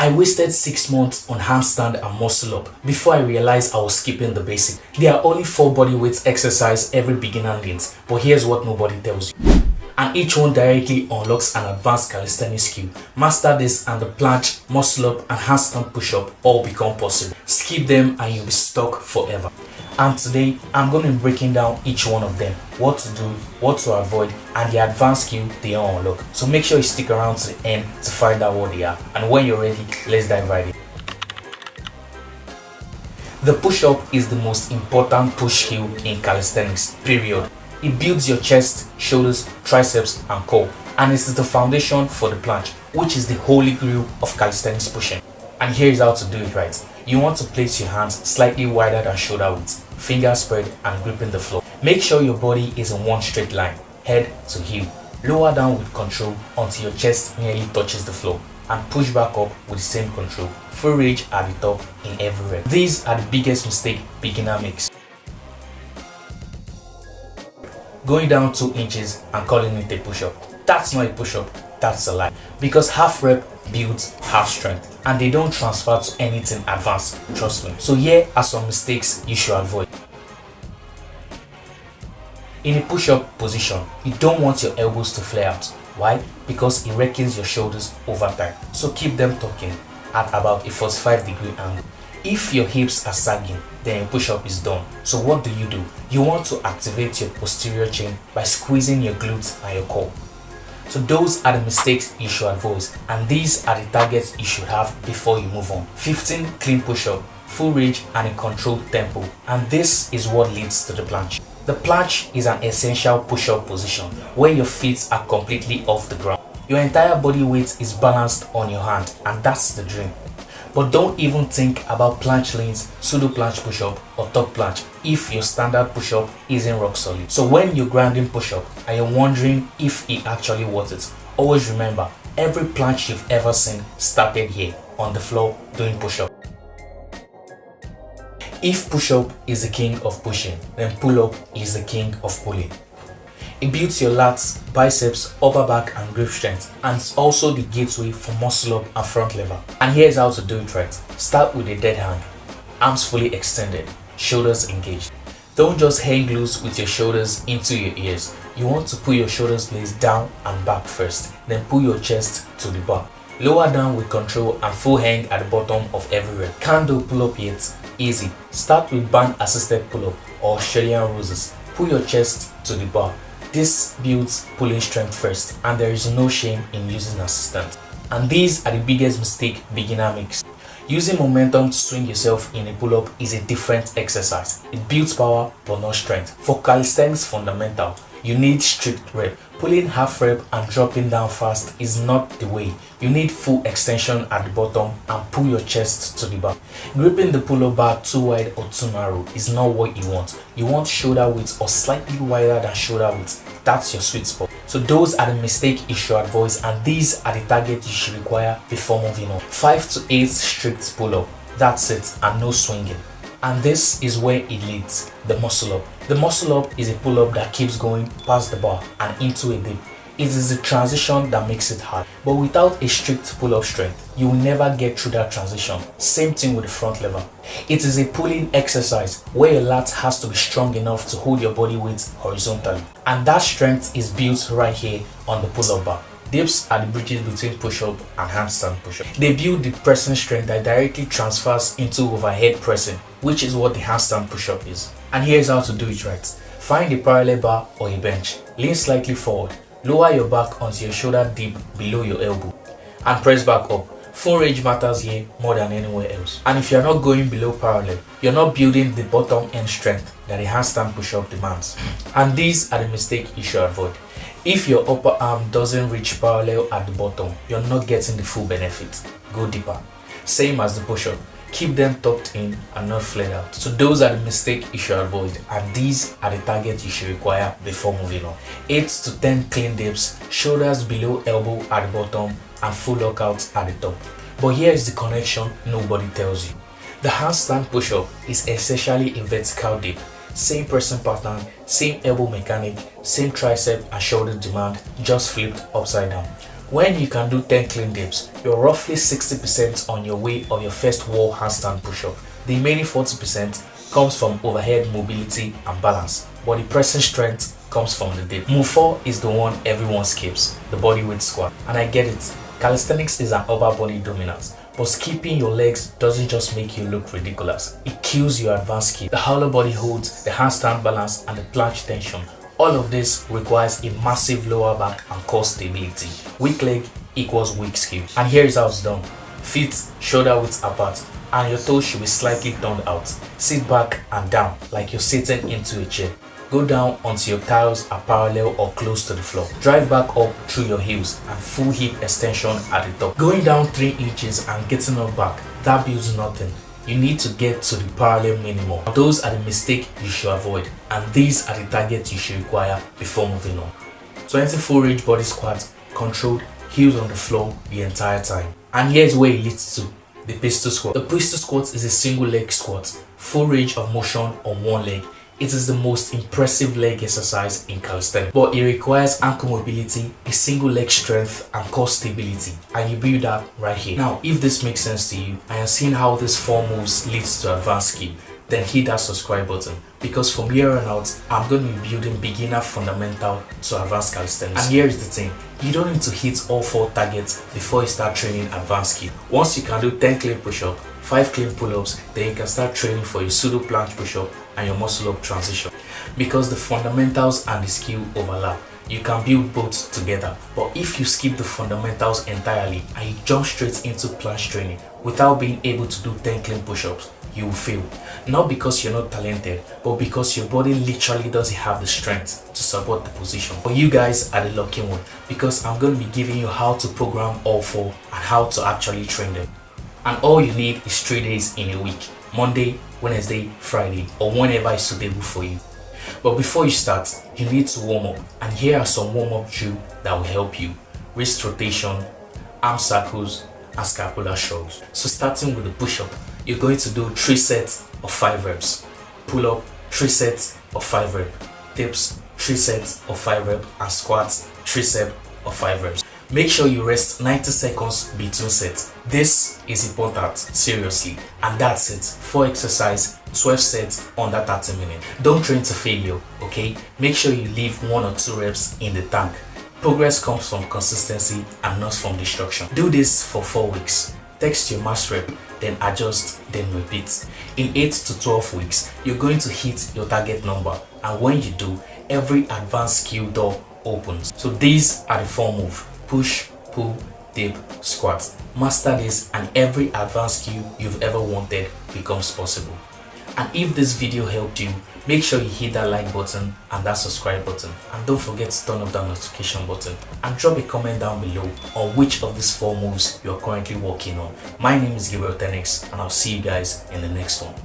I wasted 6 months on handstand and muscle up before I realized I was skipping the basic. There are only 4 bodyweight exercises every beginner needs, but here's what nobody tells you. And each one directly unlocks an advanced calisthenics skill. Master this and the planche, muscle up and handstand push-up all become possible. Skip them and you'll be stuck forever. And today, I'm going to be breaking down each one of them, what to do, what to avoid, and the advanced skill they all unlock. So make sure you stick around to the end to find out what they are. And when you're ready, let's dive right in. The push-up is the most important push skill in calisthenics, period. It builds your chest, shoulders, triceps, and core, and it is the foundation for the planche, which is the holy grail of calisthenics pushing. And here is how to do it right. You want to place your hands slightly wider than shoulder width, fingers spread and gripping the floor. Make sure your body is in one straight line, head to heel. Lower down with control until your chest nearly touches the floor, and push back up with the same control. Full range at the top in every rep. These are the biggest mistake beginner makes. Going down 2 inches and calling it a push-up. That's not a push-up, that's a lie. Because half rep builds half strength and they don't transfer to anything advanced, trust me. So here are some mistakes you should avoid. In a push-up position, you don't want your elbows to flare out. Why? Because it reckons your shoulders over time. So keep them tucking at about a 45-degree angle. If your hips are sagging, then your push-up is done. So what do? You want to activate your posterior chain by squeezing your glutes and your core. So those are the mistakes you should avoid, and these are the targets you should have before you move on. 15 clean push-up, full range and a controlled tempo, and this is what leads to the planche. The planche is an essential push-up position where your feet are completely off the ground. Your entire body weight is balanced on your hand, and that's the dream. But don't even think about planche lanes, pseudo planche push-up or top planche if your standard push-up isn't rock solid. So when you're grinding push-up and you're wondering if it actually worth it, always remember, every planche you've ever seen started here on the floor doing push-up. If push-up is the king of pushing, then pull-up is the king of pulling. It builds your lats, biceps, upper back and grip strength, and it's also the gateway for muscle up and front lever. And here's how to do it right. Start with a dead hang, arms fully extended, shoulders engaged. Don't just hang loose with your shoulders into your ears. You want to pull your shoulders blades down and back first, then pull your chest to the back. Lower down with control and full hang at the bottom of every rep. Can't do pull-up yet? Easy. Start with band assisted pull-up or Australian roses. Pull your chest to the bar. This builds pulling strength first, and there is no shame in using assistance. And these are the biggest mistake beginner makes. Using momentum to swing yourself in a pull-up is a different exercise. It builds power but not strength. For calisthenics fundamental, you need strict rep. Pulling half rep and dropping down fast is not the way. You need full extension at the bottom and pull your chest to the back. Gripping the pull-up bar too wide or too narrow is not what you want. You want shoulder width or slightly wider than shoulder width. That's your sweet spot. So those are the mistakes you should avoid, and these are the targets you should require before moving on. 5 to 8 strict pull-up. That's it, and no swinging. And this is where it leads, the muscle up. The muscle up is a pull-up that keeps going past the bar and into a dip. It is the transition that makes it hard. But without a strict pull-up strength, you will never get through that transition. Same thing with the front lever. It is a pulling exercise where your lat has to be strong enough to hold your body weight horizontally. And that strength is built right here on the pull-up bar. Dips are the bridges between push-up and handstand push-up. They build the pressing strength that directly transfers into overhead pressing, which is what the handstand push-up is. And here's how to do it right. Find a parallel bar or a bench. Lean slightly forward. Lower your back until your shoulder dip below your elbow. And press back up. Full range matters here more than anywhere else. And if you're not going below parallel, you're not building the bottom end strength that a handstand push-up demands. And these are the mistakes you should avoid. If your upper arm doesn't reach parallel at the bottom, you're not getting the full benefit. Go deeper. Same as the push-up. Keep them tucked in and not flared out. So those are the mistakes you should avoid, and these are the targets you should require before moving on. 8 to 10 clean dips, shoulders below elbow at the bottom and full lockout at the top. But here is the connection nobody tells you. The handstand push-up is essentially a vertical dip. Same pressing pattern, same elbow mechanic, same tricep and shoulder demand, just flipped upside down. When you can do 10 clean dips, you're roughly 60% on your way of your first wall handstand push-up. The remaining 40% comes from overhead mobility and balance, but the pressing strength comes from the dip. Move 4 is the one everyone skips, the bodyweight squat. And I get it, calisthenics is an upper body dominance, but skipping your legs doesn't just make you look ridiculous, it kills your advanced skill. The hollow body holds, the handstand balance, and the planche tension. All of this requires a massive lower back and core stability. Weak leg equals weak skill. And here is how it's done. Feet shoulder width apart, and your toes should be slightly turned out. Sit back and down like you're sitting into a chair. Go down until your thighs are parallel or close to the floor. Drive back up through your heels and full hip extension at the top. Going down 3 inches and getting up back, that builds nothing. You need to get to the parallel minimum. Those are the mistakes you should avoid, and these are the targets you should require before moving on. 20 full range body squat, controlled, heels on the floor the entire time. And here's where it leads to, the pistol squat. The pistol squat is a single leg squat, full range of motion on one leg. It is the most impressive leg exercise in calisthenics, but it requires ankle mobility, a single leg strength, and core stability, and you build that right here. Now, if this makes sense to you and you're seeing how this 4 moves leads to advanced skill, then hit that subscribe button, because from here on out, I'm going to be building beginner fundamental to advanced calisthenics. And here is the thing, you don't need to hit all 4 targets before you start training advanced skill. Once you can do 10 clean push-up, 5 clean pull-ups, then you can start training for your pseudo planche push-up and your muscle up transition. Because the fundamentals and the skill overlap, you can build both together. But if you skip the fundamentals entirely and you jump straight into planche training without being able to do 10 clean push-ups, you will fail. Not because you're not talented, but because your body literally doesn't have the strength to support the position. But you guys are the lucky one, because I'm going to be giving you how to program all 4 and how to actually train them. And all you need is 3 days in a week: Monday, Wednesday, Friday, or whenever is suitable for you. But before you start, you need to warm up, and here are some warm-up drills that will help you: wrist rotation, arm circles, and scapular shrugs. So starting with the push-up, you're going to do 3 sets of 5 reps. Pull-up, 3 sets of 5 reps. Dips, 3 sets of 5 reps, and squats, 3 sets of 5 reps. Make sure you rest 90 seconds between sets. This is important, seriously. And that's it for exercise 12 sets under 30 minutes. Don't train to failure, okay? Make sure you leave 1 or 2 reps in the tank. Progress comes from consistency and not from destruction. Do this for 4 weeks. Text your max rep, then adjust, then repeat. In 8 to 12 weeks, you're going to hit your target number, and when you do, every advanced skill door opens. So these are the 4 moves: push, pull, dip, squat. Master this and every advanced skill you've ever wanted becomes possible. And if this video helped you, make sure you hit that like button and that subscribe button, and don't forget to turn off that notification button, and drop a comment down below on which of these 4 moves you're currently working on. My name is Calisthenics, and I'll see you guys in the next one.